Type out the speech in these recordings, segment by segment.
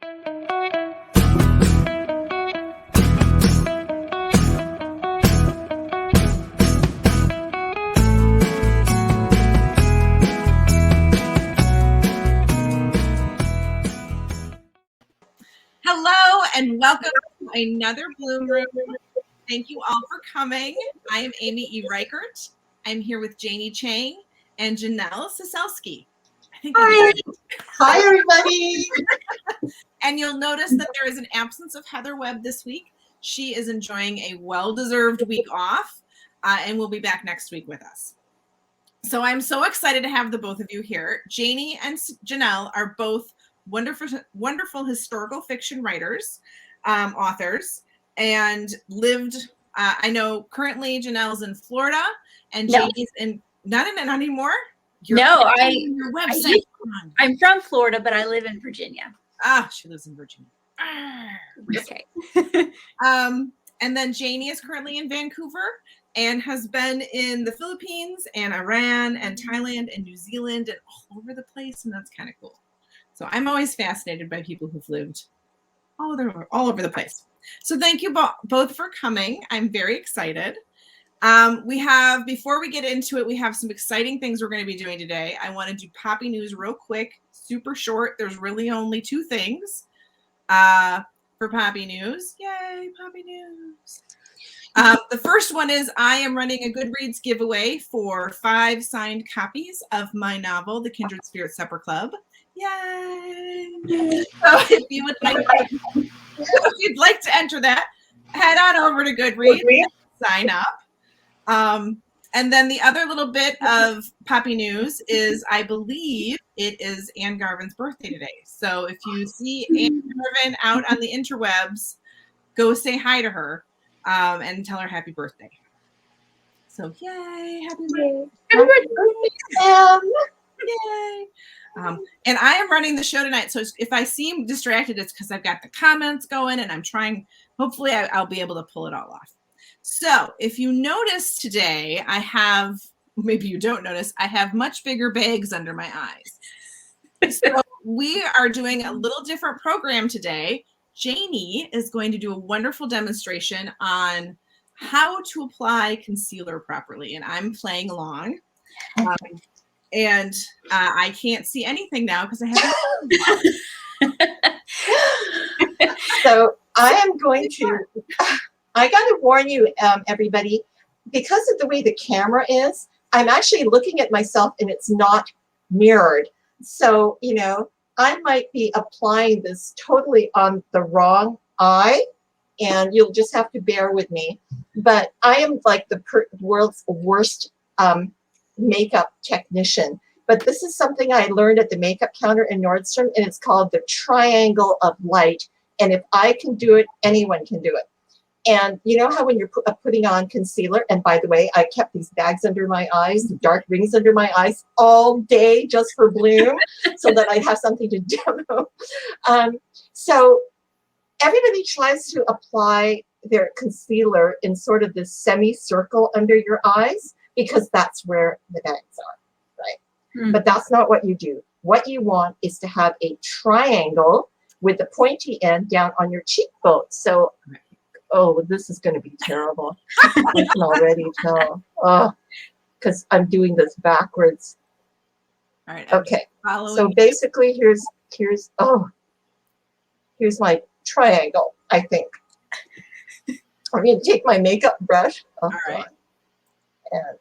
Hello and welcome to another Bloom Room. Thank you all for coming. I am Amy E. Reichert. I'm here with Janie Chang and J'nell Ciesielski. Hi. Hi, everybody. And you'll notice that there is an absence of Heather Webb this week. She is enjoying a well-deserved week off and will be back next week with us. So I'm so excited to have the both of you here. Janie and J'nell are both wonderful historical fiction writers, authors, and lived, I know currently J'nell's in Florida and Janie's not anymore. I'm from Florida, but I live in Virginia. She lives in Virginia. Okay. And then Janie is currently in Vancouver and has been in the Philippines and Iran and Thailand and New Zealand and all over the place, and that's kind of cool. So I'm always fascinated by people who've lived all over the place. So thank you both for coming. I'm very excited. Before we get into it, we have some exciting things we're going to be doing today. I want to do Poppy News real quick, super short. There's really only 2 things for Poppy News. Yay, Poppy News. The first one is I am running a Goodreads giveaway for 5 signed copies of my novel, The Kindred Spirit Supper Club. Yay! So if you'd like to enter that, head on over to Goodreads and sign up. And then the other little bit of Poppy News is I believe it is Anne Garvin's birthday today. So if you see Anne Garvin out on the interwebs, go say hi to her and tell her happy birthday. So yay, happy birthday. Happy birthday. Yay. And I am running the show tonight. So if I seem distracted, it's because I've got the comments going and I'm trying, hopefully I'll be able to pull it all off. So if you notice today, maybe you don't notice, I have much bigger bags under my eyes. So we are doing a little different program today. Janie is going to do a wonderful demonstration on how to apply concealer properly. And I'm playing along. And I can't see anything now because I haven't. So I am going to, I got to warn you, everybody, because of the way the camera is, I'm actually looking at myself and it's not mirrored. So, I might be applying this totally on the wrong eye and you'll just have to bear with me. But I am like the world's worst makeup technician, but this is something I learned at the makeup counter in Nordstrom, and it's called the triangle of light. And if I can do it, anyone can do it. And you know how when you're putting on concealer, and by the way, I kept these bags under my eyes, the dark rings under my eyes all day just for Bloom, so that I'd have something to demo. So everybody tries to apply their concealer in sort of this semicircle under your eyes, because that's where the bags are, right? But that's not what you do. What you want is to have a triangle with the pointy end down on your cheekbone. So, this is going to be terrible. I can already tell. Because I'm doing this backwards. All right. Okay. So basically, here's my triangle, I think. I'm going to take my makeup brush. All right. And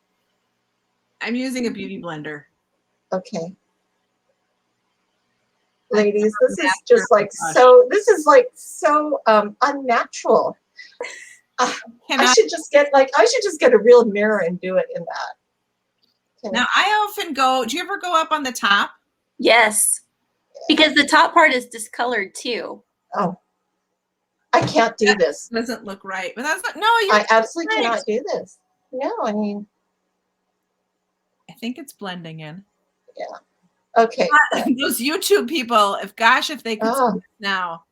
I'm using a beauty blender. Okay. Ladies, this is just like so unnatural. I should just get a real mirror and do it in that. Now I often do you ever go up on the top? Yes. Because the top part is discolored too. Oh. I can't do this. Doesn't look right. But I absolutely cannot do this. No, I mean, I think it's blending in. Yeah. Okay. Those YouTube people, if they could see this now.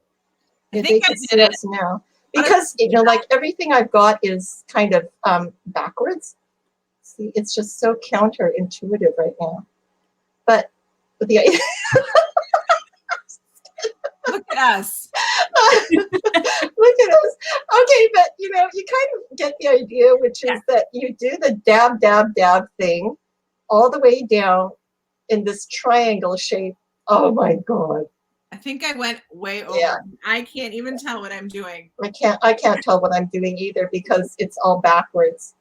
I think I did it now. Because, like everything I've got is kind of backwards. See, it's just so counterintuitive right now. But the Look Look at us. Look at us. Okay, but you kind of get the idea, which is that you do the dab, dab, dab thing all the way down in this triangle shape. Oh my God. I think I went way over. Yeah. I can't even tell what I'm doing. I can't tell what I'm doing either because it's all backwards.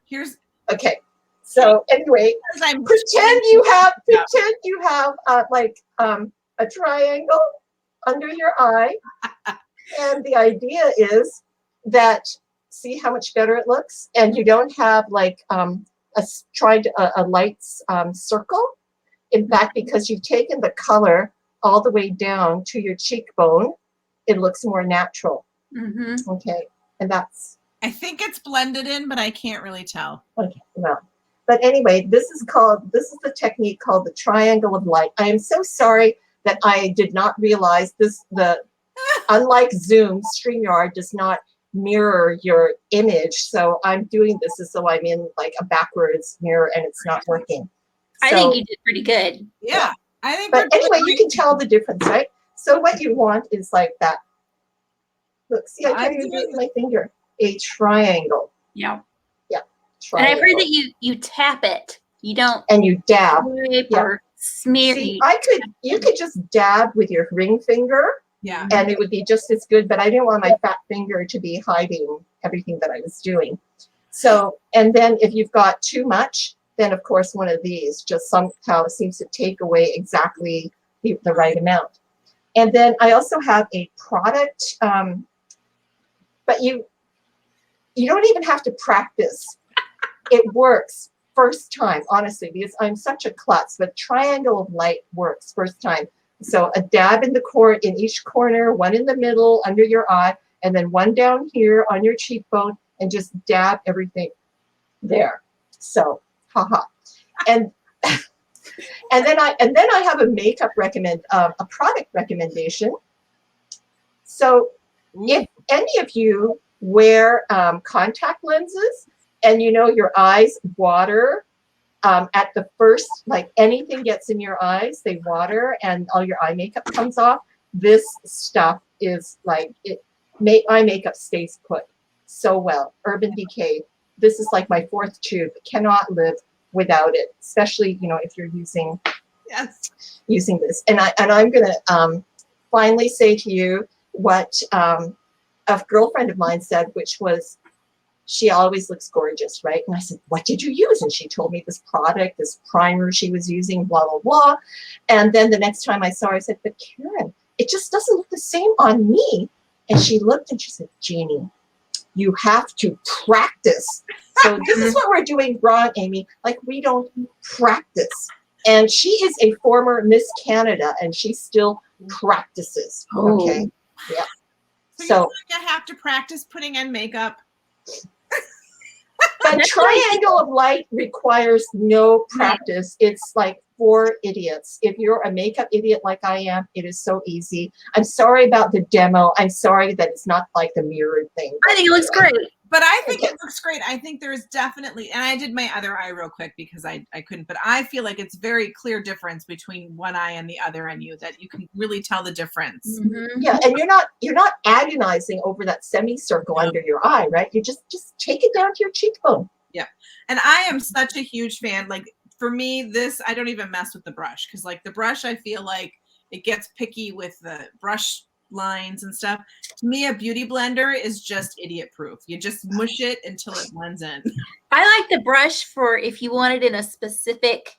Here's okay. So anyway, pretend you have like a triangle under your eye, and the idea is that see how much better it looks, and you don't have like a light circle. In fact, because you've taken the color all the way down to your cheekbone, it looks more natural. Mm-hmm. Okay, and that's. I think it's blended in, but I can't really tell. Okay, well. But anyway, this is the technique called the triangle of light. I am so sorry that I did not realize this. Unlike Zoom, StreamYard does not mirror your image. So I'm doing this as though I'm in like a backwards mirror and it's not working. I think you did pretty good. Yeah. I think. But anyway, you can tell the difference, right? So what you want is like that. Look, see, I can't even do it with my finger. A triangle. Yeah. Triangle. And I've heard that you tap it. You don't. And you dab. Or smear. See, you could just dab with your ring finger. Yeah. And it would be just as good, but I didn't want my fat finger to be hiding everything that I was doing. So, and then if you've got too much, then of course one of these just somehow seems to take away exactly the right amount. And then I also have a product, but you don't even have to practice. It works first time, honestly, because I'm such a klutz, but triangle of light works first time. So a dab in each corner, one in the middle under your eye, and then one down here on your cheekbone, and just dab everything there. So, haha. And then I have a product recommendation. So if any of you wear contact lenses and your eyes water at the first, like anything gets in your eyes, they water and all your eye makeup comes off. This stuff is like, eye makeup stays put so well. Urban Decay. This is like my fourth tube. Cannot live without it, especially, if you're using this. And I'm going to finally say to you what a girlfriend of mine said, which was, she always looks gorgeous, right? And I said, what did you use? And she told me this product, this primer she was using, blah, blah, blah. And then the next time I saw her, I said, but Karen, it just doesn't look the same on me. And she looked and she said, Janie, you have to practice. So this is what we're doing wrong, Amy. Like, we don't practice. And she is a former Miss Canada, and she still practices. Okay. Yeah. So you have to practice putting on makeup. But triangle of light requires no practice. It's like for idiots. If you're a makeup idiot like I am, it is so easy. I'm sorry about the demo. I'm sorry that it's not like the mirrored thing. I think it looks great. But I think it looks great. I think there's definitely, and I did my other eye real quick because I couldn't, but I feel like it's very clear difference between one eye and the other on you, that you can really tell the difference. Mm-hmm. Yeah, and you're not agonizing over that semicircle under your eye, right? You just take it down to your cheekbone. Yeah. And I am such a huge fan. Like, for me, I don't even mess with the brush, because like the brush, I feel like it gets picky with the brush lines and stuff. To me, a beauty blender is just idiot proof. You just mush it until it blends in. I like the brush for if you want it in a specific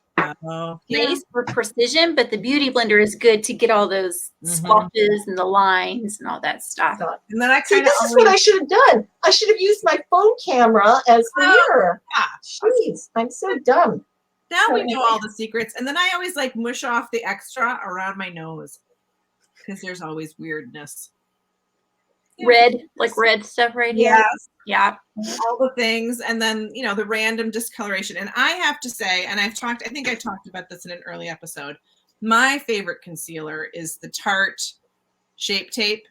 place for precision, but the beauty blender is good to get all those splotches and the lines and all that stuff. And then this is what I should have done. I should have used my phone camera as the mirror. Jeez, I'm so dumb. Now we know all the secrets. And then I always like mush off the extra around my nose, because there's always weirdness. Red stuff right here. Yes. Yeah. All the things. And then, the random discoloration. And I have to say, and I think I talked about this in an early episode, my favorite concealer is the Tarte Shape Tape.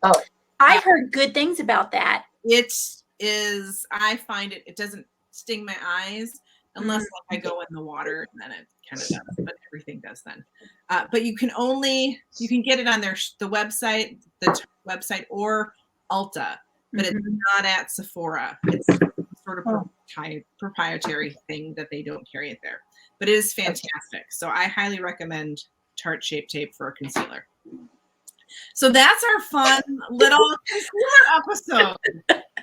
Oh, I've heard good things about that. It is, I find it doesn't sting my eyes. unless like, I go in the water and then it kind of does, but everything does then. But you can get it on the website, or Ulta, but it's not at Sephora. It's sort of proprietary thing that they don't carry it there, but it is fantastic. So I highly recommend Tarte Shape Tape for a concealer. So that's our fun little concealer episode.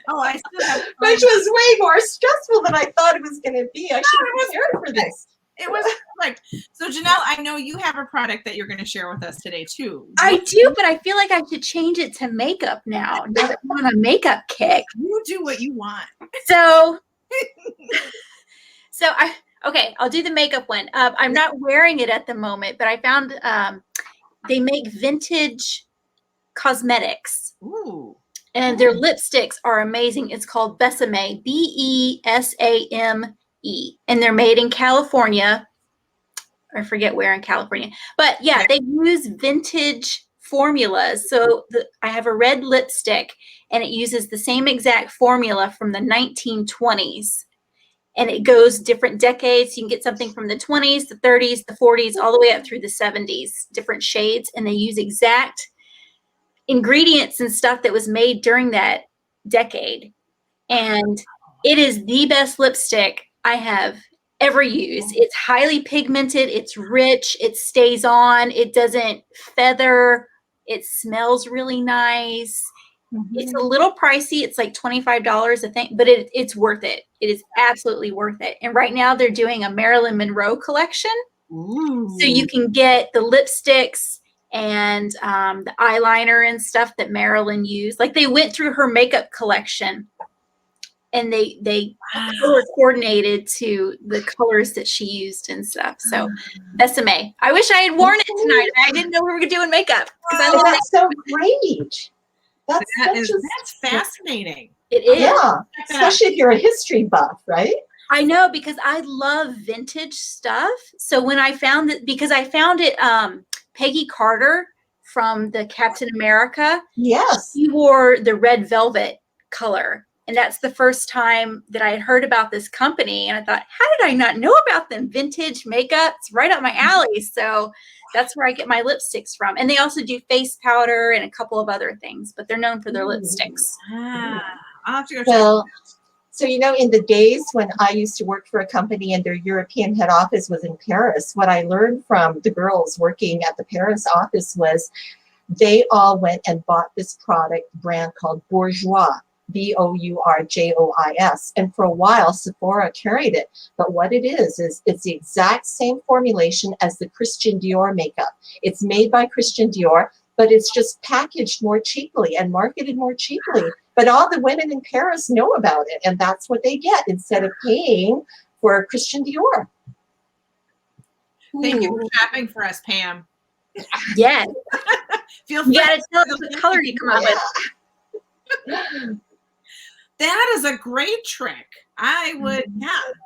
Oh, I still have which was way more stressful than I thought it was going to be. I should have prepared for this. It was like, so J'nell, I know you have a product that you're going to share with us today too. I do, but I feel like I should change it to makeup now that I'm on a makeup kick. You do what you want. So I'll do the makeup one. I'm not wearing it at the moment, but I found they make vintage cosmetics. Ooh. And their lipsticks are amazing. It's called Besame, Besame. And they're made in California. I forget where in California. But yeah, they use vintage formulas. So I have a red lipstick, and it uses the same exact formula from the 1920s. And it goes different decades. You can get something from the 20s, the 30s, the 40s, all the way up through the 70s, different shades. And they use exact ingredients and stuff that was made during that decade. And it is the best lipstick I have ever used. It's highly pigmented. It's rich. It stays on. It doesn't feather. It smells really nice. It's a little pricey. It's like $25 a thing, but it's worth it. It is absolutely worth it. And right now they're doing a Marilyn Monroe collection. Ooh. So you can get the lipsticks and the eyeliner and stuff that Marilyn used. Like they went through her makeup collection and they color coordinated to the colors that she used and stuff. So Besame. I wish I had worn it tonight. I didn't know we were doing makeup. That's so great. That's fascinating. It is. Yeah, especially if you're a history buff, right? I know, because I love vintage stuff. So when I found it, because I found it, Peggy Carter from the Captain America. Yes. She wore the red velvet color. And that's the first time that I had heard about this company. And I thought, how did I not know about them? Vintage makeup. It's right up my alley. So that's where I get my lipsticks from. And they also do face powder and a couple of other things, but they're known for their lipsticks. I'll have to go Well, so, in the days when I used to work for a company and their European head office was in Paris, what I learned from the girls working at the Paris office was they all went and bought this brand called Bourjois, Bourjois. And for a while, Sephora carried it. But what it is it's the exact same formulation as the Christian Dior makeup. It's made by Christian Dior, but it's just packaged more cheaply and marketed more cheaply. But all the women in Paris know about it, and that's what they get instead of paying for Christian Dior. Thank you for shopping for us, Pam. Yes. Feel free. You got to tell us what color you come up with. That is a great trick. I would,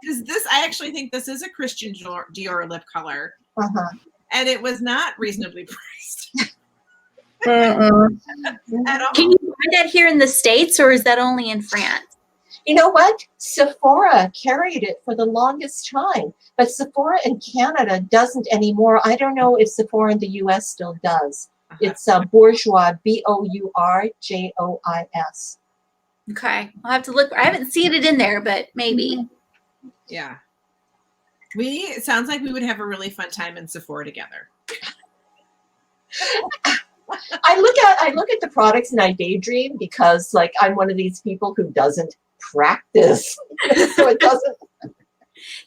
because I actually think this is a Christian Dior lip color, and it was not reasonably priced. At all. Can you buy that here in the States, or is that only in France? You know what? Sephora carried it for the longest time, but Sephora in Canada doesn't anymore. I don't know if Sephora in the US still does. It's Bourjois, Bourjois. Okay, I'll have to look. I haven't seen it in there, but maybe. Yeah. It sounds like we would have a really fun time in Sephora together. I look at the products and I daydream because I'm one of these people who doesn't practice. So it doesn't.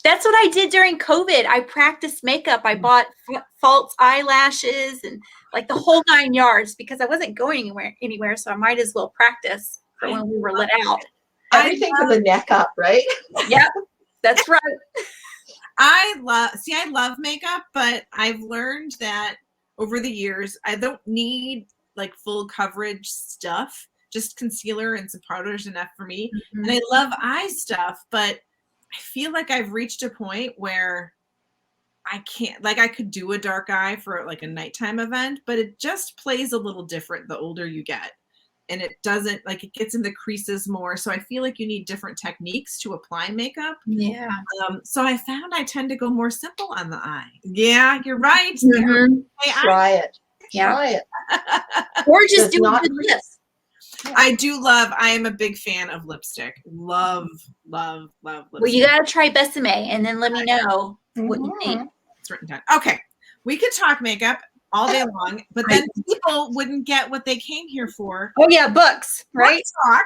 That's what I did during COVID. I practiced makeup. I bought false eyelashes and the whole 9 yards because I wasn't going anywhere. So I might as well practice for when we were let out. Everything from the neck up, right? Yep, that's right. I love makeup, but I've learned that over the years, I don't need full coverage stuff. Just concealer and some powder is enough for me. And I love eye stuff, but I feel like I've reached a point where I can't, I could do a dark eye for a nighttime event, but it just plays a little different the older you get. and it doesn't, like, it gets in the creases more. So I feel like you need different techniques to apply makeup. Yeah. So I found I tend to go more simple on the eye. Yeah, you're right. Mhm. Hey, Try it. Yeah. Try it. Or just Does do a not good lip. I am a big fan of lipstick. Love lipstick. Well, you gotta try Besame and then let me know what you think. It's written down. Okay. We could talk makeup all day long, but then people wouldn't get what they came here for. Oh yeah, books, right? Talk.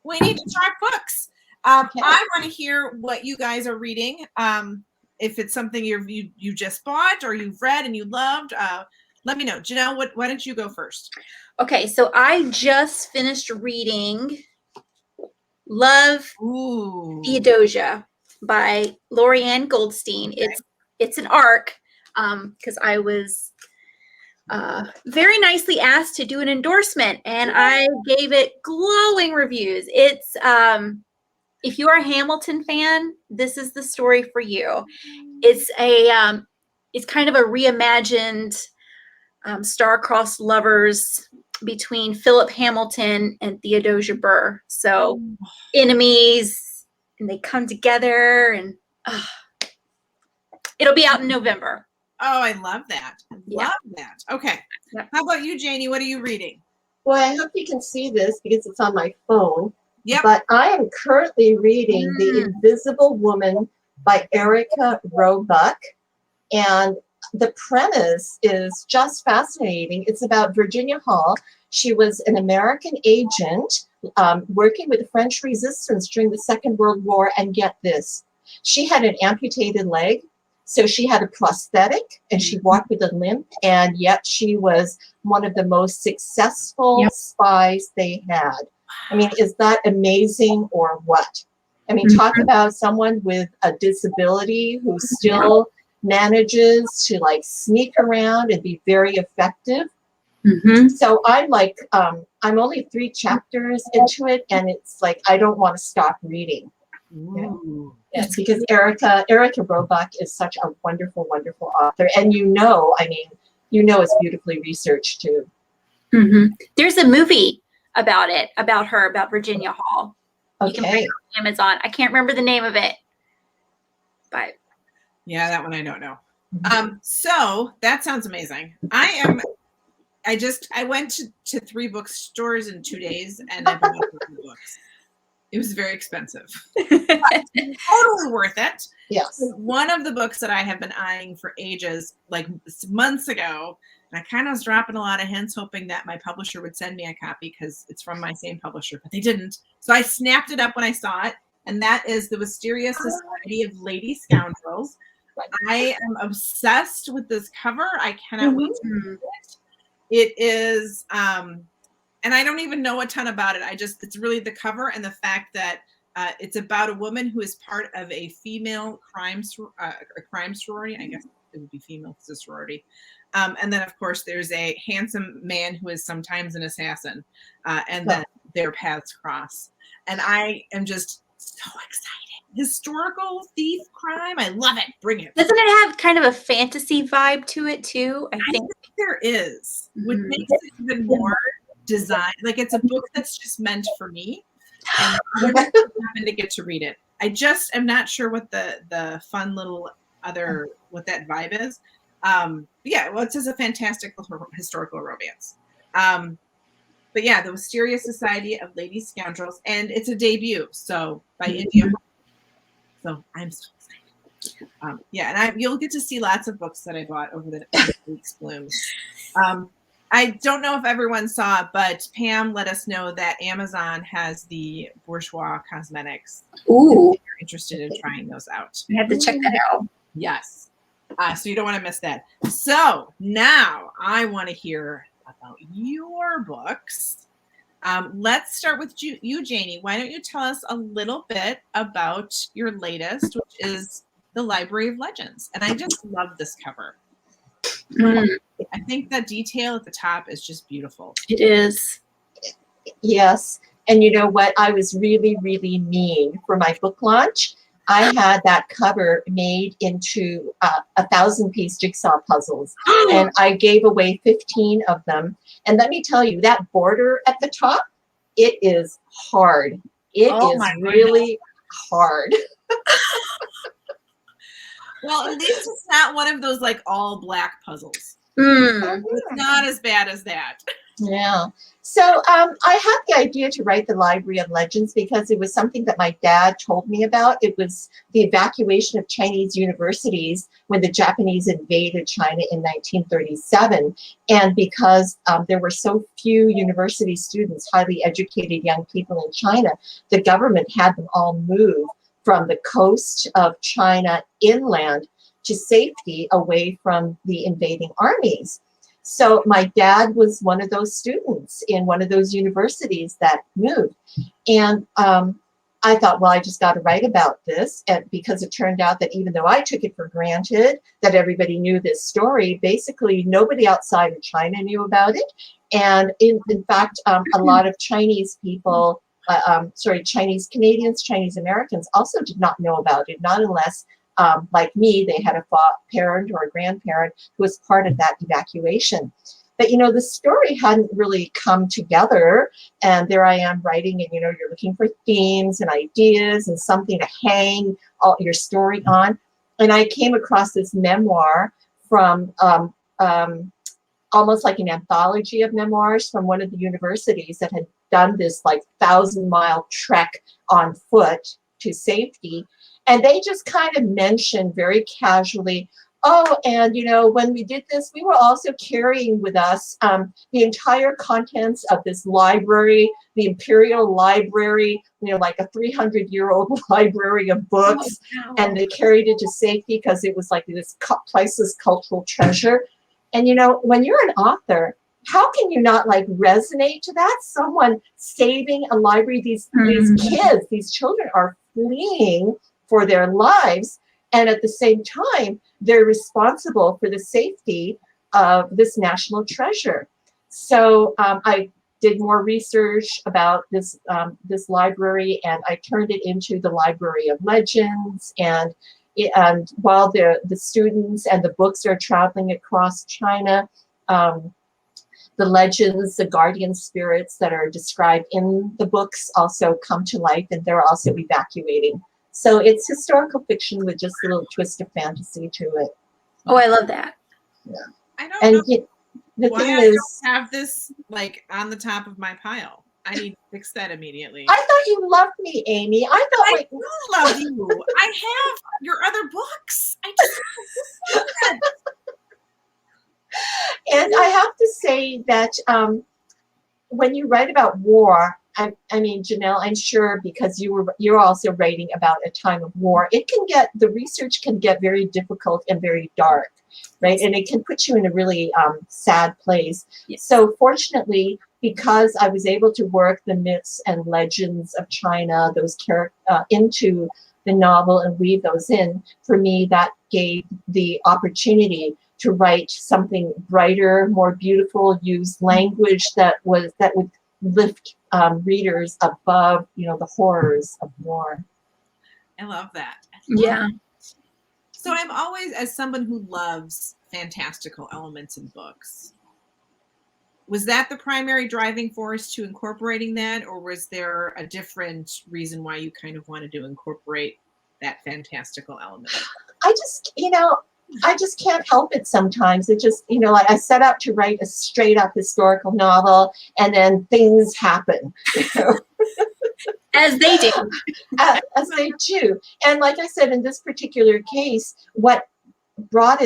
We need to talk books. I want to hear what you guys are reading. If it's something you just bought or you've read and you loved, let me know. J'nell, why don't you go first? Okay, so I just finished reading Love Theodosia by Lorianne Goldstein. Okay. It's an arc because I was very nicely asked to do an endorsement, and I gave it glowing reviews. It's if you are a Hamilton fan, this is the story for you. It's it's kind of a reimagined star-crossed lovers between Philip Hamilton and Theodosia Burr. So enemies, and they come together, and it'll be out in November. Oh, I love that. Yeah. Love that. Okay. Yep. How about you, Janie? What are you reading? Well, I hope you can see this because it's on my phone. Yep. But I am currently reading The Invisible Woman by Erica Roebuck. And the premise is just fascinating. It's about Virginia Hall. She was an American agent working with the French resistance during the Second World War. And get this, she had an amputated leg. So she had a prosthetic and she walked with a limp. And yet she was one of the most successful spies they had. I mean, is that amazing or what? I mean, talk about someone with a disability who still manages to like sneak around and be very effective. So I'm like, I'm only 3 chapters into it, and it's like I don't want to stop reading. Yes, because Erica Roebuck is such a wonderful, wonderful author, and I mean, it's beautifully researched too. There's a movie about her, about Virginia Hall. You can find it on Amazon. I can't remember the name of it, but yeah, that one I don't know. So that sounds amazing. I went to 3 bookstores in 2 days, and I bought 3 books. It was very expensive. Totally worth it. Yes. One of the books that I have been eyeing for ages, like months ago, and I kind of was dropping a lot of hints, hoping that my publisher would send me a copy because it's from my same publisher, but they didn't. So I snapped it up when I saw it, and that is The Wisteria Society of Lady Scoundrels. I am obsessed with this cover. I cannot wait to read it. It is, and I don't even know a ton about it. It's really the cover and the fact that it's about a woman who is part of a female crime sorority. I guess it would be female because it's a sorority. And then, of course, there's a handsome man who is sometimes an assassin. And then their paths cross. And I am just so excited. Historical thief crime. I love it. Bring it. Doesn't it have kind of a fantasy vibe to it too? I think there is, which makes it even more designed. Like it's a book that's just meant for me, and I'm happen to get to read it. I just am not sure what the fun little what that vibe is. Yeah, well, it's just a fantastic historical romance. But yeah, The Wisteria Society of Lady Scoundrels, and it's a debut, so by India. So I'm so excited. Yeah, and you'll get to see lots of books that I bought over the week's bloom. I don't know if everyone saw, but Pam let us know that Amazon has the Bourjois cosmetics. Ooh, if you're interested in trying those out. I have to check that out. Yes. So you don't want to miss that. So now I want to hear about your books. Let's start with you, Janie. Why don't you tell us a little bit about your latest, which is The Library of Legends. And I just love this cover. I think the detail at the top is just beautiful. It is. Yes. And you know what? I was really, really mean for my book launch. I had that cover made into 1,000-piece jigsaw puzzles, and I gave away 15 of them. And let me tell you, that border at the top, it is hard. It Oh is my really hard. Well, at least it's not one of those like all black puzzles. Mm. It's not as bad as that. Yeah. So I had the idea to write the Library of Legends because it was something that my dad told me about. It was the evacuation of Chinese universities when the Japanese invaded China in 1937. And because there were so few university students, highly educated young people in China, the government had them all move from the coast of China inland to safety away from the invading armies. So my dad was one of those students in one of those universities that moved. And I thought, well, I just got to write about this. And because it turned out that even though I took it for granted that everybody knew this story, basically nobody outside of China knew about it. And in fact, a lot of Chinese people, Chinese Canadians, Chinese Americans also did not know about it, not unless like me, they had a parent or a grandparent who was part of that evacuation. But, the story hadn't really come together. And there I am writing, and, you're looking for themes and ideas and something to hang all your story on. And I came across this memoir from almost like an anthology of memoirs from one of the universities that had done this like 1,000-mile trek on foot to safety. And they just kind of mentioned very casually, oh, and when we did this, we were also carrying with us the entire contents of this library, the Imperial Library, like a 300-year-old library of books. Oh, wow. And they carried it to safety because it was like this priceless cultural treasure. And when you're an author, how can you not like resonate to that? Someone saving a library, these kids, these children are fleeing for their lives. And at the same time, they're responsible for the safety of this national treasure. So I did more research about this library, and I turned it into the Library of Legends. And while the students and the books are traveling across China, the legends, the guardian spirits that are described in the books also come to life, and they're also evacuating. So it's historical fiction with just a little twist of fantasy to it. Oh, I love that. Yeah. I don't And know the why thing I is, don't have this like on the top of my pile. I need to fix that immediately. I thought you loved me, Amy. I thought I do love you. I have your other books. I just and I have to say that when you write about war, I mean, J'nell, I'm sure because you're also writing about a time of war, the research can get very difficult and very dark, right? And it can put you in a really sad place. Yes. So fortunately, because I was able to work the myths and legends of China, those into the novel and weave those in, for me, that gave the opportunity to write something brighter, more beautiful, use language that would lift readers above, the horrors of war. I love that. Yeah. So I'm always, as someone who loves fantastical elements in books, was that the primary driving force to incorporating that, or was there a different reason why you kind of wanted to incorporate that fantastical element? I just can't help it sometimes. It just, like I set out to write a straight up historical novel, and then things happen. As they do. As they do. And like I said, in this particular case, what brought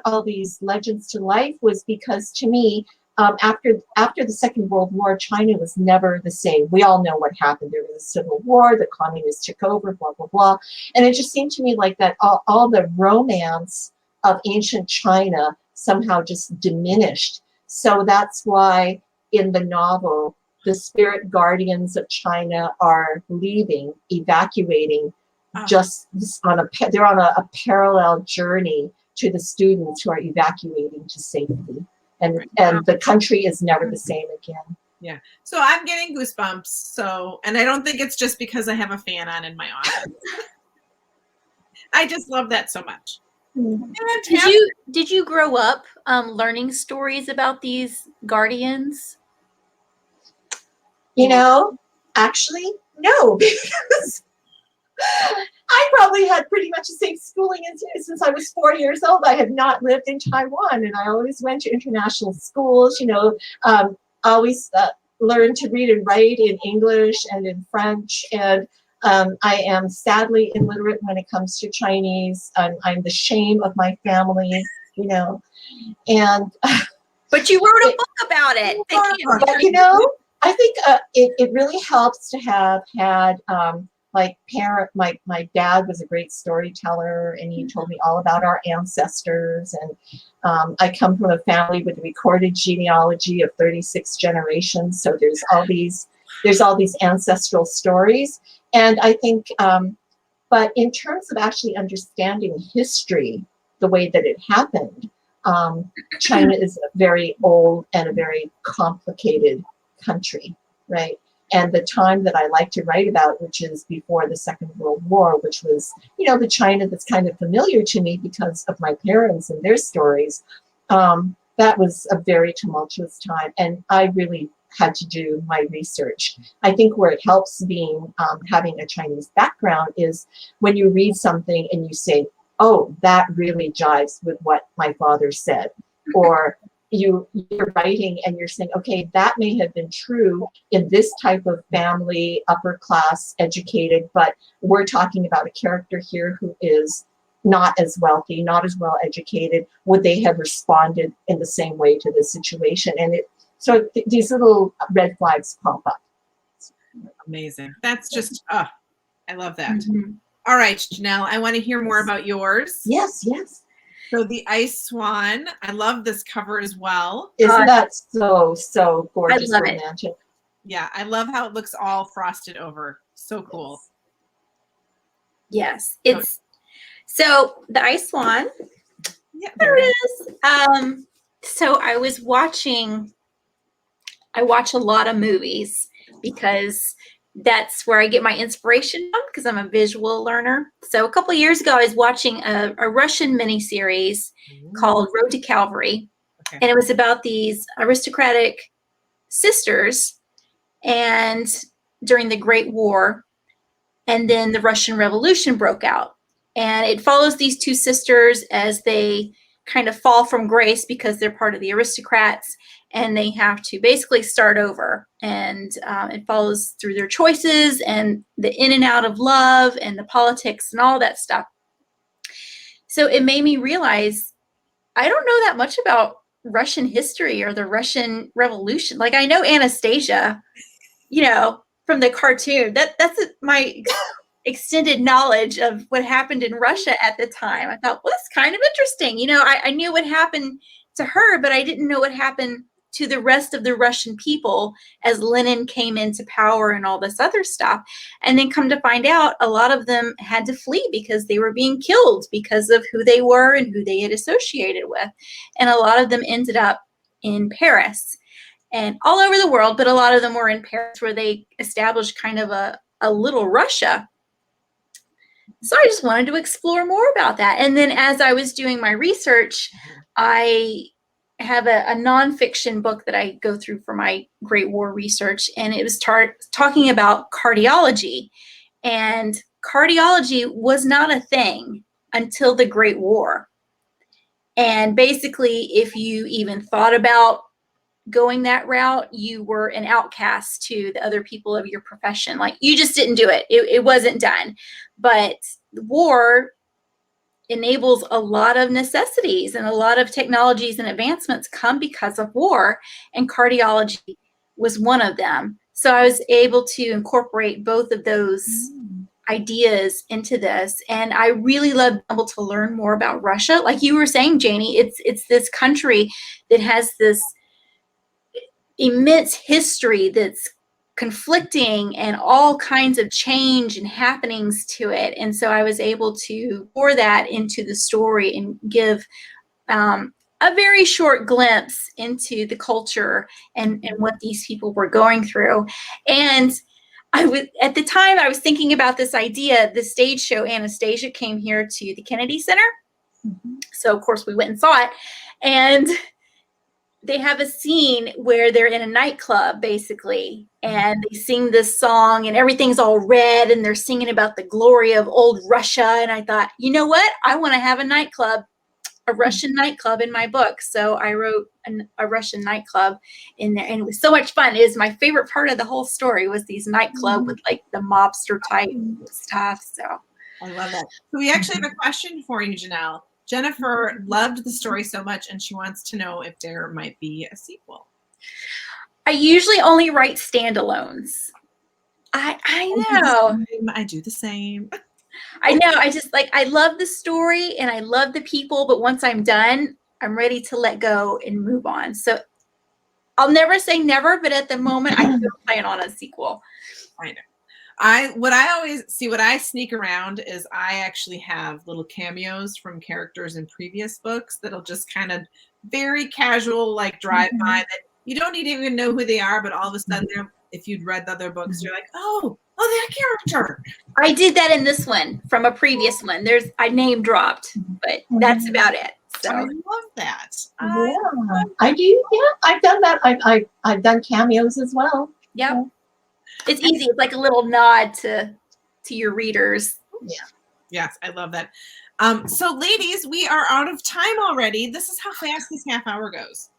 all these legends to life was because, to me, after the Second World War, China was never the same. We all know what happened. There was a civil war, the communists took over, blah, blah, blah. And it just seemed to me like that all the romance of ancient China somehow just diminished. So that's why in the novel, the spirit guardians of China are leaving, evacuating, they're on a parallel journey to the students who are evacuating to safety. And the country is never the same again. Yeah. So I'm getting goosebumps. And I don't think it's just because I have a fan on in my office. I just love that so much. Did you grow up learning stories about these guardians? You know, actually, no, because I probably had pretty much the same schooling since I was 4 years old. I had not lived in Taiwan, and I always went to international schools, you know, always learned to read and write in English and in French. And I am sadly illiterate when it comes to Chinese. I'm the shame of my family, you know. And but you wrote a book about it. but you know, I think it really helps to have had like my dad was a great storyteller, and he told me all about our ancestors. And I come from a family with a recorded genealogy of 36 generations, so there's all these ancestral stories. And I think but in terms of actually understanding history the way that it happened, China is a very old and a very complicated country, right? And the time that I like to write about, which is before the Second World War, which was, you know, the China that's kind of familiar to me because of my parents and their stories, that was a very tumultuous time. And I really had to do my research. I think where it helps being having a Chinese background is when you read something and you say, oh, that really jives with what my father said. Or you're writing and you're saying, okay, that may have been true in this type of family, upper class, educated, but we're talking about a character here who is not as wealthy, not as well educated. Would they have responded in the same way to this situation? And so these little red flags pop up. Amazing. That's just, I love that. Mm-hmm. All right, J'nell, I want to hear more about yours. Yes, yes. So the Ice Swan, I love this cover as well. Isn't that so gorgeous, I love romantic? It. Yeah, I love how it looks all frosted over. So cool. Yes, it's so the Ice Swan. Yeah, there it is. So I watch a lot of movies because that's where I get my inspiration from, because I'm a visual learner. So a couple of years ago, I was watching a Russian miniseries called Road to Calvary. Okay. And it was about these aristocratic sisters and during the Great War. And then the Russian Revolution broke out. And it follows these two sisters as they kind of fall from grace because they're part of the aristocrats, and they have to basically start over. And it follows through their choices and the in and out of love and the politics and all that stuff. So it made me realize I don't know that much about Russian history or the Russian Revolution. Like, I know Anastasia, you know, from the cartoon. That's my extended knowledge of what happened in Russia at the time. I thought, well, that's kind of interesting. You know, I knew what happened to her, but I didn't know what happened to the rest of the Russian people as Lenin came into power and all this other stuff. And then come to find out, a lot of them had to flee because they were being killed because of who they were and who they had associated with. And a lot of them ended up in Paris and all over the world, but a lot of them were in Paris, where they established kind of a little Russia. So I just wanted to explore more about that. And then as I was doing my research, I have a nonfiction book that I go through for my Great War research, and it was talking about cardiology. And cardiology was not a thing until the Great War. And basically, if you even thought about going that route, you were an outcast to the other people of your profession. Like, you just didn't do it. It wasn't done. But the war enables a lot of necessities, and a lot of technologies and advancements come because of war, and cardiology was one of them. So I was able to incorporate both of those ideas into this, and I really love being able to learn more about Russia. Like you were saying, Janie, it's this country that has this immense history that's conflicting and all kinds of change and happenings to it. And so I was able to pour that into the story and give a very short glimpse into the culture and what these people were going through. And at the time I was thinking about this idea, the stage show Anastasia came here to the Kennedy Center. So of course we went and saw it. And they have a scene where they're in a nightclub, basically, and they sing this song, and everything's all red, and they're singing about the glory of old Russia. And I thought, you know what? I want to have a nightclub, a Russian nightclub in my book. So I wrote a Russian nightclub in there, and it was so much fun. It was my favorite part of the whole story, was these nightclub with like the mobster type stuff. So I love that. So we actually have a question for you, J'nell. Jennifer loved the story so much, and she wants to know if there might be a sequel. I usually only write standalones. I know. I do the same. I know. I just I love the story and I love the people, but once I'm done, I'm ready to let go and move on. So I'll never say never, but at the moment I don't plan on a sequel. I know. What I sneak around is I actually have little cameos from characters in previous books that'll just kind of very casual, like drive by, that you don't even know who they are, but all of a sudden if you'd read the other books, you're like, oh, that character. I did that in this one from a previous one. I name dropped, but that's about it. So I love that. Yeah, I do. Yeah, I've done that. I've done cameos as well. Yep. Yeah. It's easy. It's like a little nod to your readers. Yeah. Yes, I love that. So ladies, we are out of time already. This is how fast this half hour goes.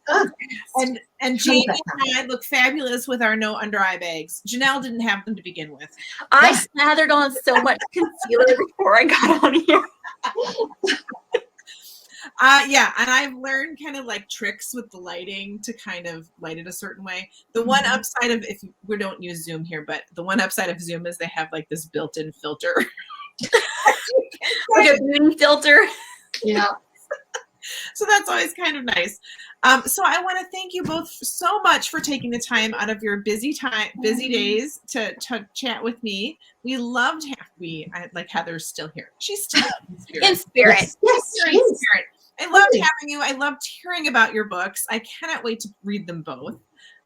And Janie and I look fabulous with our no under eye bags. J'nell didn't have them to begin with. I slathered on so much concealer before I got on here. Yeah, and I've learned kind of like tricks with the lighting to kind of light it a certain way. The one upside of, if we don't use Zoom here, but the one upside of Zoom is they have like this built-in filter. Like a beauty filter. Yeah. So that's always kind of nice. So I want to thank you both so much for taking the time out of your busy days to chat with me. We loved like Heather's still here. She's still in spirit. Yes, she is. Spirit. I loved having you. I loved hearing about your books. I cannot wait to read them both.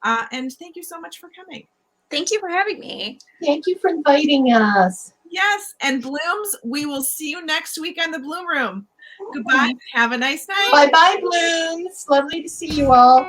And thank you so much for coming. Thank you for having me. Thank you for inviting us. Yes, and Blooms, we will see you next week on the Bloom Room. Goodbye. Have a nice night. Bye-bye, Blooms. Lovely to see you all.